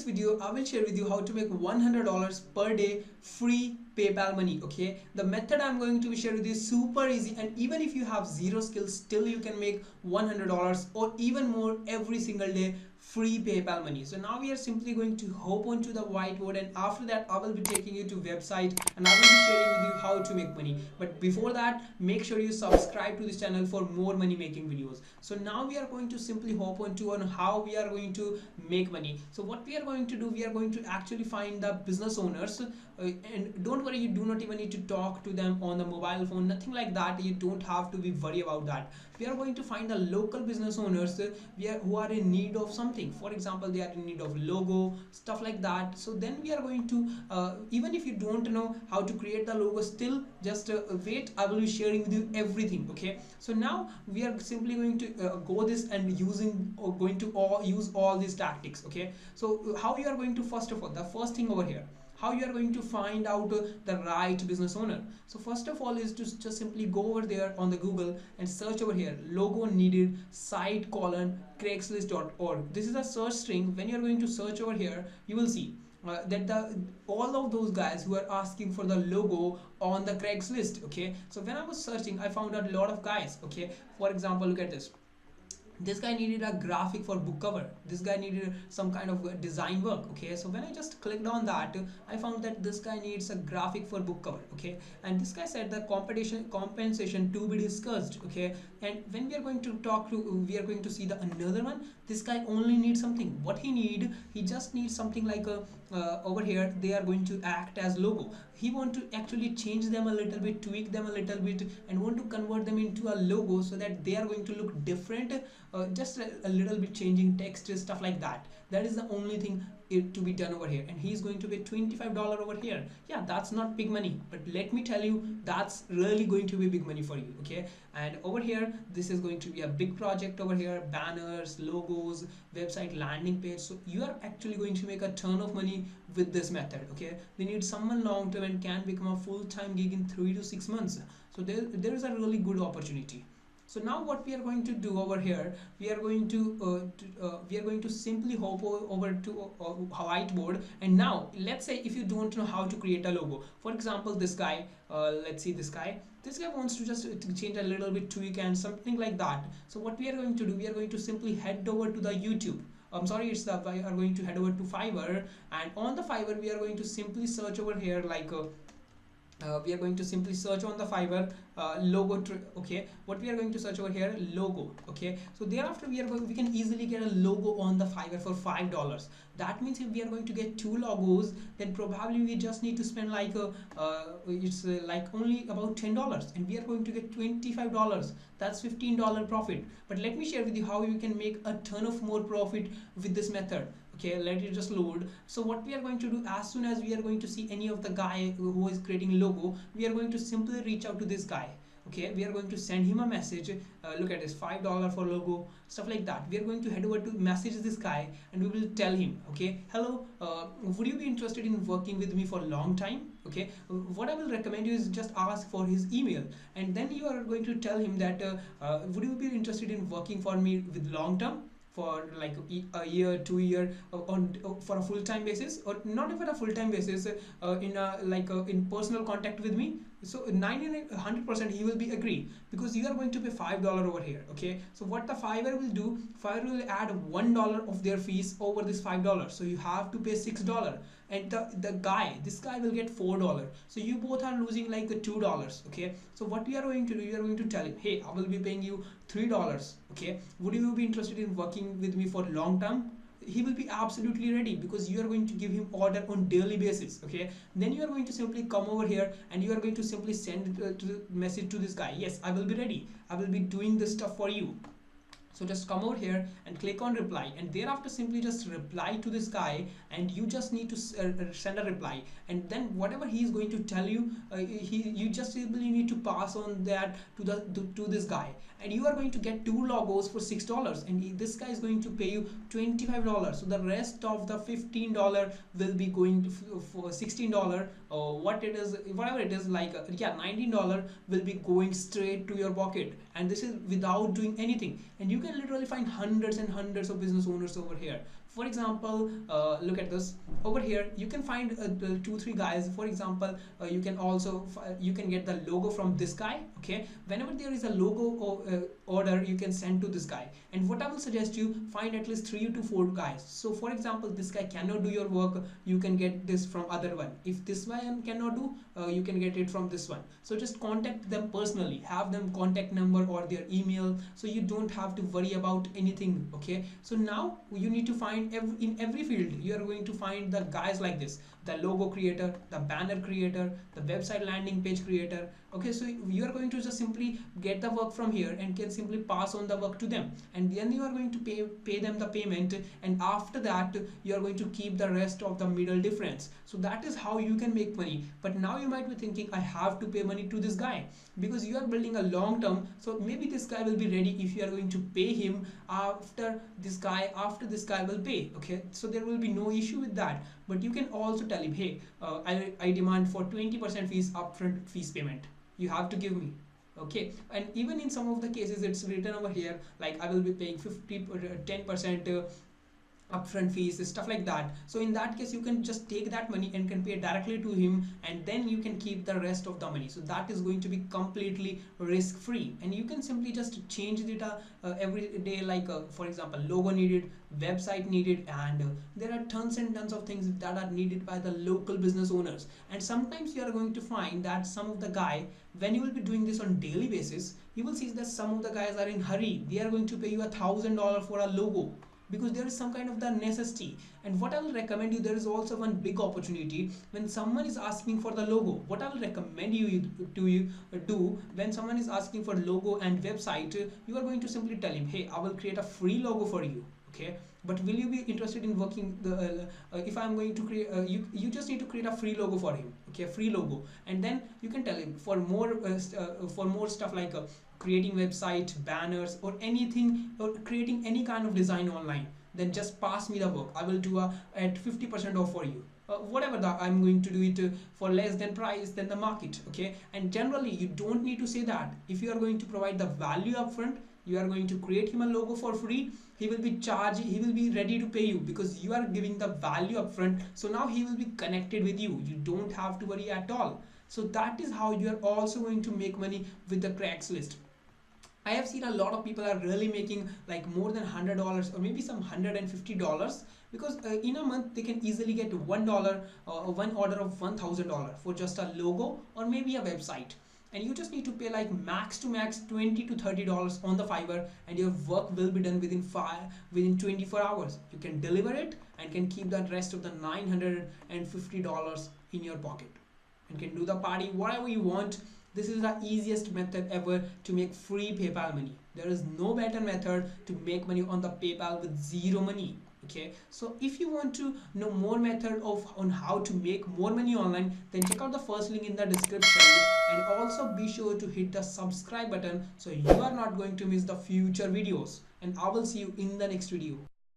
this video I will share with you how to make $100 per day free PayPal money. Okay, the method I'm going to share with you is super easy, and even if you have zero skills, still you can make $100 or even more every single day free PayPal money. So now we are simply going to hop onto the whiteboard, and after that I will be taking you to website and I will be sharing with you how to make money. But before that, make sure you subscribe to this channel for more money making videos. So now we are going to simply hop onto on how we are going to make money. So what we are going to do, we are going to actually find the business owners, and don't worry, you do not even need to talk to them on the mobile phone, nothing like that. You don't have to be worried about that. We are going to find the local business owners who are in need of something. For example, they are in need of logo, stuff like that. So then we are going to even if you don't know how to create the logo, still just wait, I will be sharing with you everything. Okay, so now we are simply going to go this and going to use all these tactics. Okay, so how you are going to, first of all, the first thing over here, how you are going to find out the right business owner. So first of all is to just simply go over there on the Google and search over here logo needed site colon craigslist.org. This is a search string. When you are going to search over here, you will see that all of those guys who are asking for the logo on the Craigslist. Okay, so when I was searching, I found out a lot of guys. Okay, for example, look at this guy needed a graphic for book cover, this guy needed some kind of design work. Okay, so when I just clicked on that, I found that this guy needs a graphic for book cover. Okay, and this guy said the compensation to be discussed. Okay, and when we are going to talk to, we are going to see the another one. This guy only needs something. What he just needs something like a over here they are going to act as logo. He want to actually change them a little bit, tweak them a little bit, and want to convert them into a logo so that they are going to look different, just a little bit changing text, stuff like that. That is the only thing to be done over here, and he's going to pay $25 over here. Yeah, that's not big money, but let me tell you, that's really going to be big money for you. Okay, and over here this is going to be a big project over here, banners, logos, website, landing page. So you are actually going to make a ton of money with this method. Okay, they need someone long term and can become a full-time gig in 3 to 6 months. So there is a really good opportunity. So now what we are going to do over here, we are going to simply hop over to whiteboard. And now let's say if you don't know how to create a logo, for example this guy, let's see, this guy wants to just change a little bit, tweak and something like that. So what we are going to do, we are going to simply head over to the YouTube. I'm sorry, it's the, we are going to head over to Fiverr, and on the Fiverr we are going to simply search over here like we are going to simply search on the Fiverr logo. Okay, what we are going to search over here, logo. Okay, so thereafter we can easily get a logo on the Fiverr for $5. That means if we are going to get 2 logos, then probably we just need to spend like it's like only about $10, and we are going to get $25. That's $15 profit. But let me share with you how you can make a ton of more profit with this method. Okay, let it just load. So what we are going to do, as soon as we are going to see any of the guy who is creating logo, we are going to simply reach out to this guy. Okay, we are going to send him a message. Look at this, $5 for logo, stuff like that. We are going to head over to message this guy, and we will tell him, okay, hello, would you be interested in working with me for a long time? Okay, what I will recommend you is just ask for his email, and then you are going to tell him that would you be interested in working for me with long term, for like a year, 2 year, for a full-time basis, or not even a full-time basis, in a like in personal contact with me. So 100% he will be agree, because you are going to pay $5 over here. Okay, so what the Fiverr will do, Fiverr will add $1 of their fees over this $5, so you have to pay $6, and this guy will get $4. So you both are losing like $2. Okay, so what we are going to do, we are going to tell him, hey, I will be paying you $3. Okay, would you be interested in working with me for long term? He will be absolutely ready, because you are going to give him order on daily basis. Okay, then you are going to simply come over here and you are going to simply send message to this guy, yes, I will be ready, I will be doing this stuff for you. So just come over here and click on reply, and thereafter simply just reply to this guy, and you just need to send a reply, and then whatever he is going to tell you, you just simply need to pass on that to this guy, and you are going to get 2 logos for $6, and this guy is going to pay you $25. So the rest of the $15 will be going to for $16, or whatever it is, like yeah, $19 will be going straight to your pocket, and this is without doing anything. And you can literally find hundreds and hundreds of business owners over here For example, look at this over here. You can find the 2 3 guys. For example, you can also you can get the logo from this guy. Okay, whenever there is a logo order, you can send to this guy. And what I will suggest, you find at least 3 to 4 guys. So for example, this guy cannot do your work, you can get this from other one. If this one cannot do, you can get it from this one. So just contact them personally, have them contact number or their email, so you don't have to worry about anything. Okay, so now you need to find in every field you are going to find the guys like this: the logo creator, the banner creator, the website landing page creator. Okay, so you are going to just simply get the work from here and can simply pass on the work to them, and then you are going to pay them the payment, and after that you are going to keep the rest of the middle difference. So that is how you can make money. But now you might be thinking, I have to pay money to this guy, because you are building a long term. So maybe this guy will be ready if you are going to pay him after this guy will pay. Okay, so there will be no issue with that. But you can also tell him, hey, I demand for 20% fees, upfront fees payment, you have to give me. Okay, and even in some of the cases it's written over here like I will be paying 10% upfront fees, stuff like that. So in that case you can just take that money and can pay directly to him, and then you can keep the rest of the money. So that is going to be completely risk free, and you can simply just change it every day. Like for example, logo needed, website needed, and there are tons and tons of things that are needed by the local business owners. And sometimes you are going to find that some of the guy, when you will be doing this on daily basis, you will see that some of the guys are in hurry. They are going to pay you $1,000 for a logo, because there is some kind of the necessity. And what I will recommend you, there is also one big opportunity when someone is asking for the logo. What I will recommend you to you do when someone is asking for logo and website, you are going to simply tell him, hey, I will create a free logo for you. Okay, but will you be interested in working the if I'm going to create you just need to create a free logo for him. Okay, free logo. And then you can tell him for more stuff like creating website, banners, or anything, or creating any kind of design online, then just pass me the work. I will do at 50% off for you. Whatever that I'm going to do it for less than price than the market. Okay, and generally you don't need to say that. If you are going to provide the value upfront, you are going to create him a logo for free, he will be ready to pay you, because you are giving the value upfront. So now he will be connected with you, you don't have to worry at all. So that is how you are also going to make money with the Craigslist. I have seen a lot of people are really making like more than $100 or maybe some $150, because in a month they can easily get $1 one order of $1,000 for just a logo or maybe a website. And you just need to pay like max to max $20 to $30 on the Fiverr, and your work will be done within 24 hours. You can deliver it and can keep the rest of the $950 in your pocket, and can do the party whatever you want. This is the easiest method ever to make free PayPal money. There is no better method to make money on the PayPal with zero money. Okay, so if you want to know more method on how to make more money online, then check out the first link in the description, and also be sure to hit the subscribe button so you are not going to miss the future videos. And I will see you in the next video.